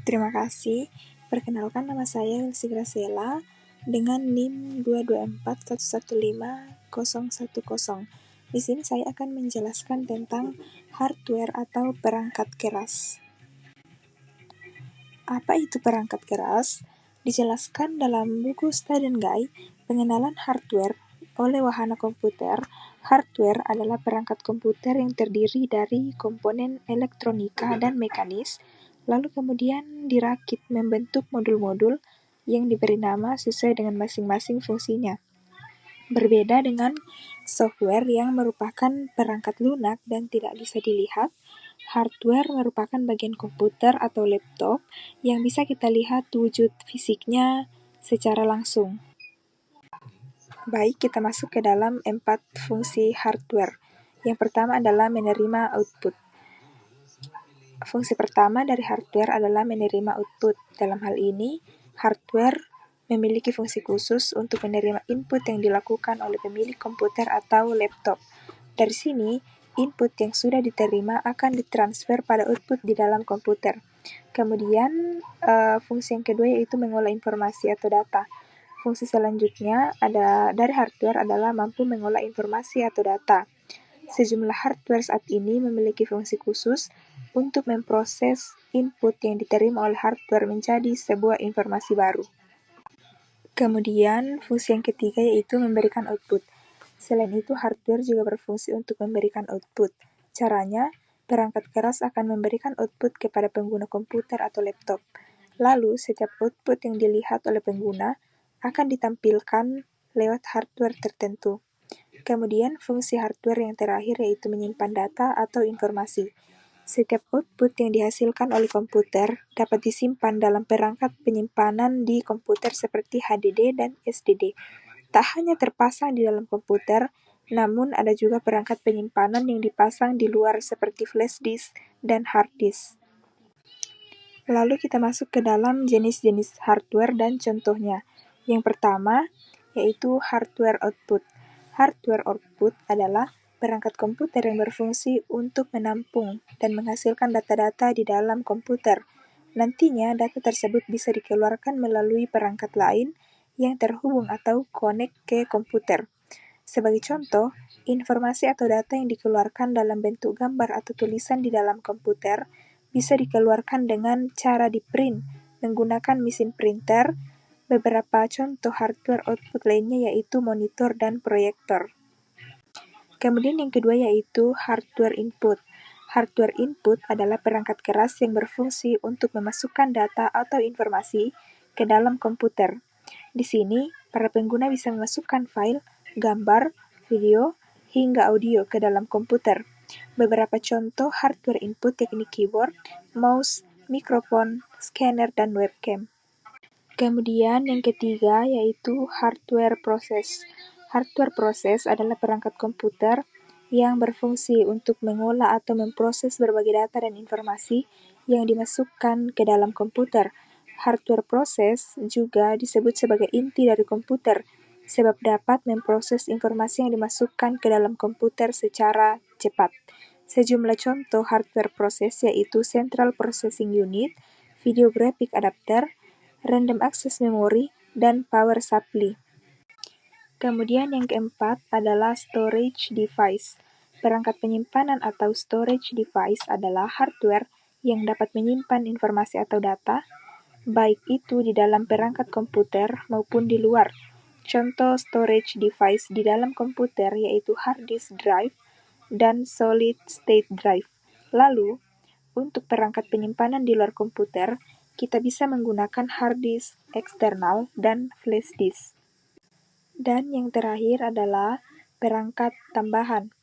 Terima kasih. Perkenalkan, nama saya Elsie Graciela dengan NIM 224115010. Di sini saya akan menjelaskan tentang hardware atau perangkat keras. Apa itu perangkat keras? Dijelaskan dalam buku Study Guide, Pengenalan Hardware oleh Wahana Komputer. Hardware adalah perangkat komputer yang terdiri dari komponen elektronika dan mekanis, lalu kemudian dirakit membentuk modul-modul yang diberi nama sesuai dengan masing-masing fungsinya. Berbeda dengan software yang merupakan perangkat lunak dan tidak bisa dilihat, hardware merupakan bagian komputer atau laptop yang bisa kita lihat wujud fisiknya secara langsung. Baik, kita masuk ke dalam 4 fungsi hardware. Yang pertama adalah menerima output. Fungsi pertama dari hardware adalah menerima output. Dalam hal ini, hardware memiliki fungsi khusus untuk menerima input yang dilakukan oleh pemilik komputer atau laptop. Dari sini, input yang sudah diterima akan ditransfer pada output di dalam komputer. Kemudian, fungsi yang kedua yaitu mengolah informasi atau data. Fungsi selanjutnya dari hardware adalah mampu mengolah informasi atau data. Sejumlah hardware saat ini memiliki fungsi khusus untuk memproses input yang diterima oleh hardware menjadi sebuah informasi baru. Kemudian, fungsi yang ketiga yaitu memberikan output. Selain itu, hardware juga berfungsi untuk memberikan output. Caranya, perangkat keras akan memberikan output kepada pengguna komputer atau laptop. Lalu, setiap output yang dilihat oleh pengguna akan ditampilkan lewat hardware tertentu. Kemudian, fungsi hardware yang terakhir yaitu menyimpan data atau informasi. Setiap output yang dihasilkan oleh komputer dapat disimpan dalam perangkat penyimpanan di komputer seperti HDD dan SSD. Tak hanya terpasang di dalam komputer, namun ada juga perangkat penyimpanan yang dipasang di luar seperti flash disk dan hard disk. Lalu kita masuk ke dalam jenis-jenis hardware dan contohnya. Yang pertama, yaitu hardware output. Hardware output adalah perangkat komputer yang berfungsi untuk menampung dan menghasilkan data-data di dalam komputer. Nantinya, data tersebut bisa dikeluarkan melalui perangkat lain yang terhubung atau connect ke komputer. Sebagai contoh, informasi atau data yang dikeluarkan dalam bentuk gambar atau tulisan di dalam komputer bisa dikeluarkan dengan cara di-print menggunakan mesin printer. Beberapa contoh hardware output lainnya yaitu monitor dan proyektor. Kemudian yang kedua yaitu hardware input. Hardware input adalah perangkat keras yang berfungsi untuk memasukkan data atau informasi ke dalam komputer. Di sini, para pengguna bisa memasukkan file, gambar, video, hingga audio ke dalam komputer. Beberapa contoh hardware input yakni keyboard, mouse, mikrofon, scanner, dan webcam. Kemudian yang ketiga yaitu hardware proses. Hardware proses adalah perangkat komputer yang berfungsi untuk mengolah atau memproses berbagai data dan informasi yang dimasukkan ke dalam komputer. Hardware proses juga disebut sebagai inti dari komputer, sebab dapat memproses informasi yang dimasukkan ke dalam komputer secara cepat. Sejumlah contoh hardware proses yaitu Central Processing Unit, Video Graphic Adapter, Random Access Memory, dan Power Supply. Kemudian yang keempat adalah storage device. Perangkat penyimpanan atau storage device adalah hardware yang dapat menyimpan informasi atau data, baik itu di dalam perangkat komputer maupun di luar. Contoh storage device di dalam komputer yaitu hard disk drive dan solid state drive. Lalu, untuk perangkat penyimpanan di luar komputer, kita bisa menggunakan hard disk eksternal dan flash disk. Dan yang terakhir adalah perangkat tambahan.